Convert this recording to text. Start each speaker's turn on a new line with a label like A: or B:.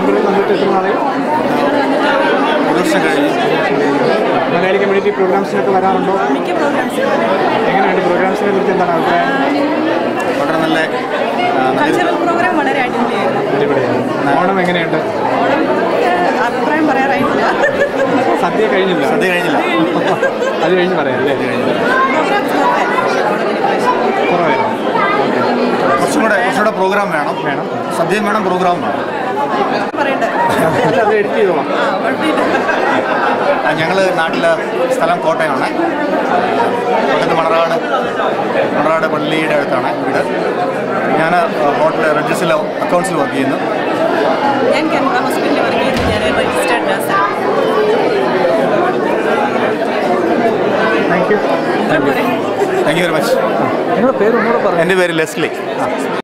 A: ചേംബറിൽ വന്നിട്ട് എത്ര നാളെ മലയാളി കമ്മ്യൂണിറ്റി പ്രോഗ്രാംസിനൊക്കെ വരാറുണ്ടോ? എങ്ങനെയുണ്ട് പ്രോഗ്രാംസിനെ കുറിച്ച് എന്താണ് അഭിപ്രായം?
B: വളരെ നല്ല
C: കൾച്ചറൽ പ്രോഗ്രാം വളരെ അടിപൊളിയാണ്.
A: ഓണം എങ്ങനെയുണ്ട്?
C: അഭിപ്രായം പറയാറായിട്ടില്ല.
A: സദ്യ കഴിഞ്ഞില്ല അത് കഴിഞ്ഞ് പറയാം അല്ലേ? കുറവായിരുന്നു.
B: കുറച്ചുകൂടെ പ്രോഗ്രാം വേണം സദ്യയും വേണം പ്രോഗ്രാം വേണം.
A: അത് എഡിറ്റ് ചെയ്തോളാം.
B: ഞങ്ങൾ നാട്ടിലെ സ്ഥലം കോട്ടയമാണ്. കോട്ടയത്ത് മണറാട് പള്ളിയുടെ അടുത്താണ് വീട്. ഞാൻ ഹോട്ടൽ രജിസ്റ്ററിൽ അക്കൗണ്ട്സിൽ വർക്ക് ചെയ്യുന്നു.
C: ഞാൻ കാനറ ഹോസ്പിറ്റലിൽ വർക്ക് ചെയ്യുന്നു. ഞാൻ രജിസ്റ്റേർഡ് നഴ്സാണ്.
B: Thank you very much.
A: നിങ്ങളുടെ പേര് ഒന്നുകൂടെ പറയാം.
B: എൻ്റെ പേര് ലെസ്ലി.